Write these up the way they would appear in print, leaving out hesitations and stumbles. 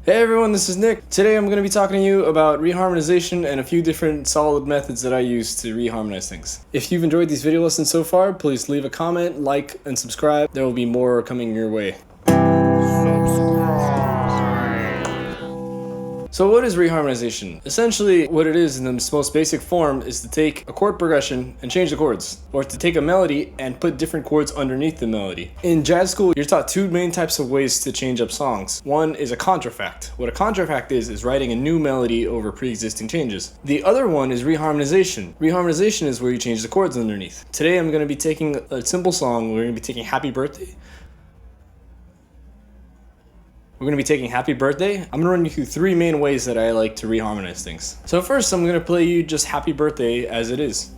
Hey everyone, this is Nick. Today I'm going to be talking to you about reharmonization and a few different solid methods that I use to reharmonize things. If you've enjoyed these video lessons so far, please leave a comment, like, and subscribe. There will be more coming your way. So what is reharmonization? Essentially, what it is in its most basic form is to take a chord progression and change the chords, or to take a melody and put different chords underneath the melody. In jazz school, you're taught two main types of ways to change up songs. One is a contrafact. What a contrafact is writing a new melody over pre-existing changes. The other one is reharmonization. Reharmonization is where you change the chords underneath. Today I'm going to be taking a simple song. We're going to be taking Happy Birthday. We're going to be taking Happy Birthday. I'm going to run you through three main ways that I like to reharmonize things. So first, I'm going to play you just Happy Birthday as it is.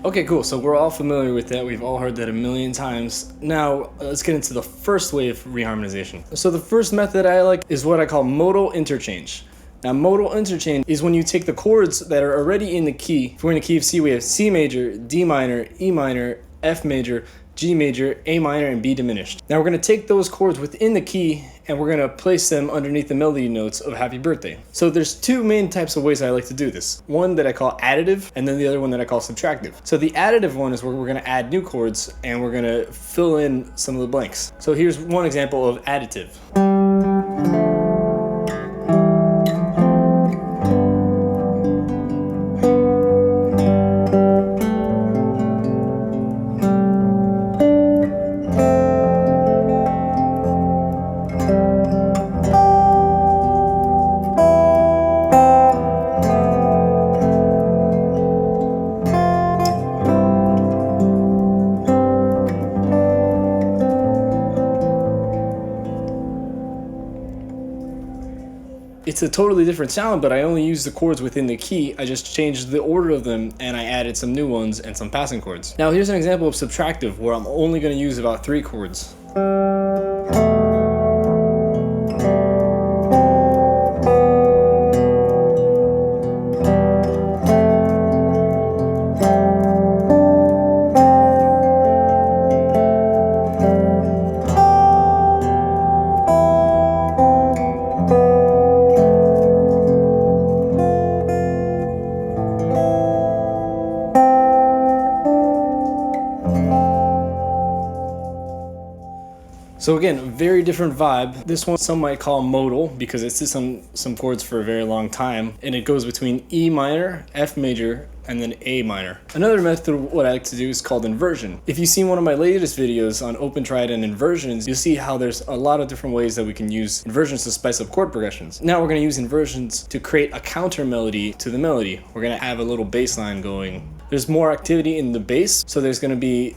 Okay, cool. So we're all familiar with that. We've all heard that a million times. Now, let's get into the first way of reharmonization. So the first method I like is what I call modal interchange. Now, modal interchange is when you take the chords that are already in the key. If we're in the key of C, we have C major, D minor, E minor, F major, G major, A minor, and B diminished. Now we're going to take those chords within the key and we're going to place them underneath the melody notes of Happy Birthday. So there's two main types of ways I like to do this. One that I call additive, and then the other one that I call subtractive. So the additive one is where we're going to add new chords and we're going to fill in some of the blanks. So here's one example of additive. It's a totally different sound, but I only use the chords within the key. I just changed the order of them and I added some new ones and some passing chords. Now here's an example of subtractive where I'm only going to use about 3 chords. So again, very different vibe. This one some might call modal because it sits on some chords for a very long time, and it goes between E minor, F major, and then A minor. Another method of what I like to do is called inversion. If you've seen one of my latest videos on open triad and inversions, you'll see how there's a lot of different ways that we can use inversions to spice up chord progressions. Now we're going to use inversions to create a counter melody to the melody. We're going to have a little bass line going. There's more activity in the bass, so there's going to be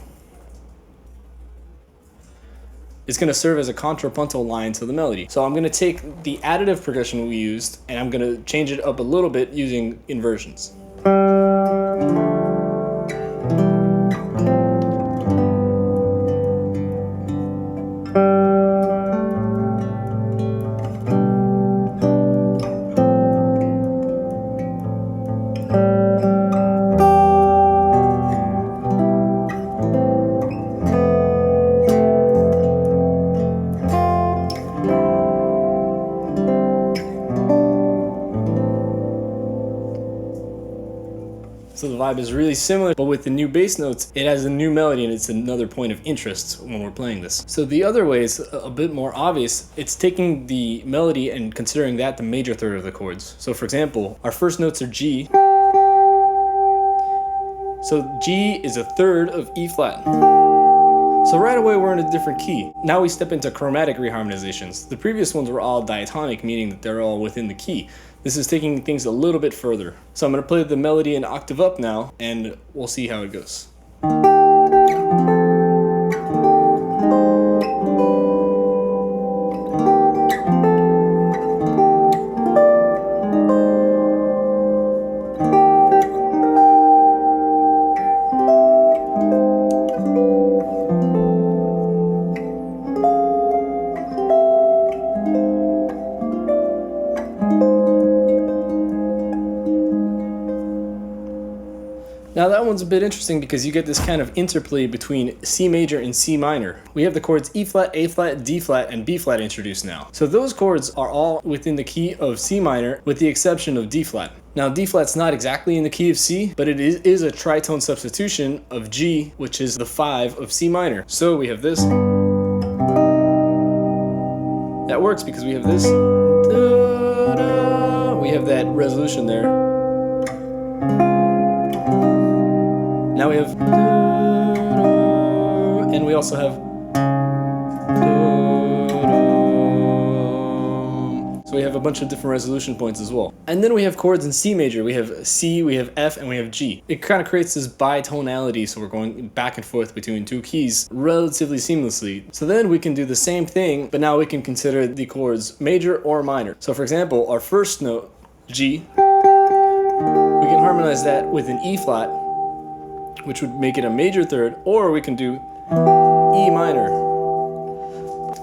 it's going to serve as a contrapuntal line to the melody. So I'm going to take the additive progression we used and I'm going to change it up a little bit using inversions. So the vibe is really similar, but with the new bass notes, it has a new melody and it's another point of interest when we're playing this. So the other way is a bit more obvious. It's taking the melody and considering that the major third of the chords. So for example, our first notes are G. So G is a third of E flat. So right away we're in a different key. Now we step into chromatic reharmonizations. The previous ones were all diatonic, meaning that they're all within the key. This is taking things a little bit further. So I'm going to play the melody an octave up now, and we'll see how it goes. one's a bit interesting because you get this kind of interplay between C major and C minor. We have the chords E flat, A flat, D flat, and B flat introduced now. So those chords are all within the key of C minor with the exception of D flat. Now D flat's not exactly in the key of C, but it is a tritone substitution of G, which is the 5 of C minor. So we have this. That works because we have this. We have that resolution there. Now we have, and we also have, so we have a bunch of different resolution points as well. And then we have chords in C major. We have C, we have F, and we have G. It kind of creates this bitonality, so we're going back and forth between two keys relatively seamlessly. So then we can do the same thing, but now we can consider the chords major or minor. So for example, our first note, G, we can harmonize that with an E flat, which would make it a major third, or we can do E minor.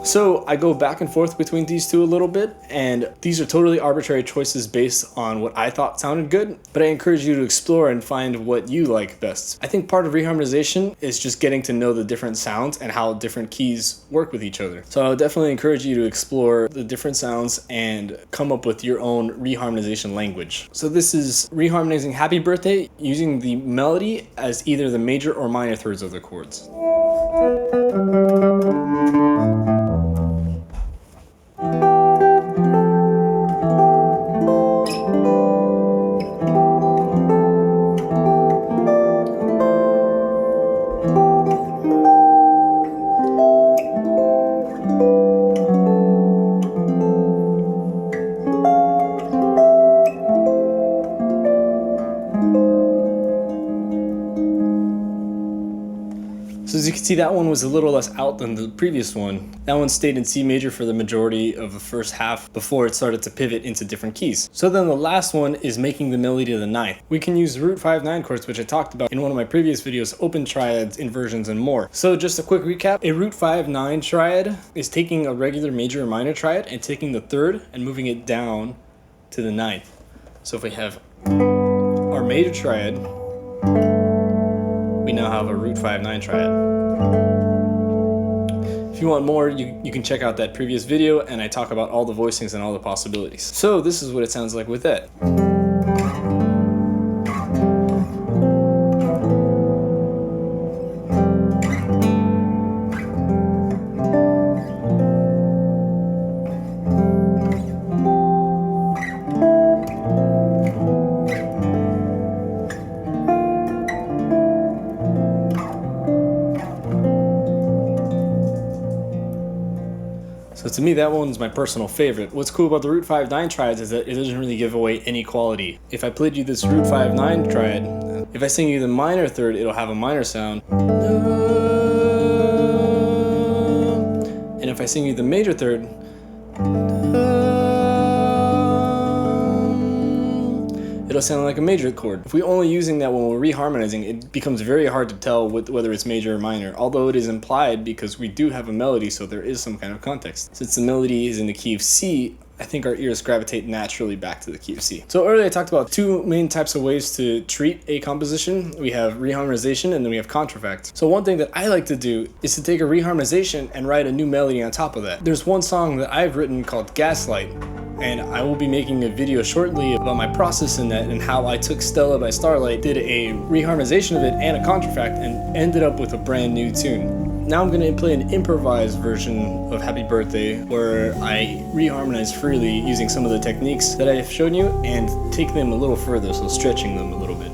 So I go back and forth between these two a little bit, and these are totally arbitrary choices based on what I thought sounded good, but I encourage you to explore and find what you like best. I think part of reharmonization is just getting to know the different sounds and how different keys work with each other. So I would definitely encourage you to explore the different sounds and come up with your own reharmonization language. So this is reharmonizing Happy Birthday using the melody as either the major or minor thirds of the chords. So as you can see, that one was a little less out than the previous one. That one stayed in C major for the majority of the first half before it started to pivot into different keys. So then the last one is making the melody to the ninth. We can use root 5/9 chords, which I talked about in one of my previous videos, open triads, inversions, and more. So just a quick recap, a root 5/9 triad is taking a regular major or minor triad and taking the third and moving it down to the ninth. So if we have our major triad, we now have a root 5/9 triad. If you want more, you can check out that previous video, and I talk about all the voicings and all the possibilities. So this is what it sounds like with that. So to me, that one's my personal favorite. What's cool about the root 5/9 triads is that it doesn't really give away any quality. If I played you this root 5/9 triad, if I sing you the minor third, it'll have a minor sound. And if I sing you the major third, it'll sound like a major chord. If we're only using that when we're reharmonizing, it becomes very hard to tell whether it's major or minor, although it is implied because we do have a melody, so there is some kind of context. Since the melody is in the key of C, I think our ears gravitate naturally back to the key of C. So earlier I talked about two main types of ways to treat a composition. We have reharmonization and then we have contrafact. So one thing that I like to do is to take a reharmonization and write a new melody on top of that. There's one song that I've written called Gaslight, and I will be making a video shortly about my process in that and how I took Stella by Starlight, did a reharmonization of it and a contrafact, and ended up with a brand new tune. Now I'm going to play an improvised version of Happy Birthday where I reharmonize freely using some of the techniques that I've shown you and take them a little further, so stretching them a little bit.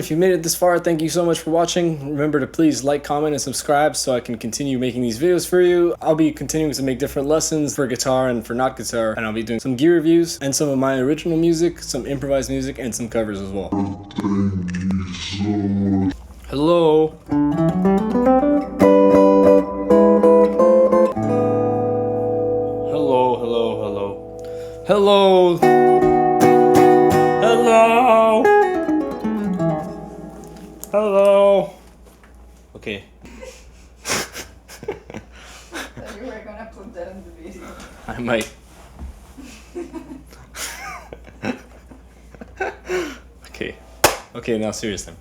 If you made it this far, thank you so much for watching. Remember to please like, comment, and subscribe so I can continue making these videos for you. I'll be continuing to make different lessons for guitar and for not guitar, and I'll be doing some gear reviews and some of my original music, some improvised music, and some covers as well. Hello. Hello, hello, hello. Hello. Hello. Hello. Okay. So you were gonna put that in the video. I might. Okay. Okay, now seriously.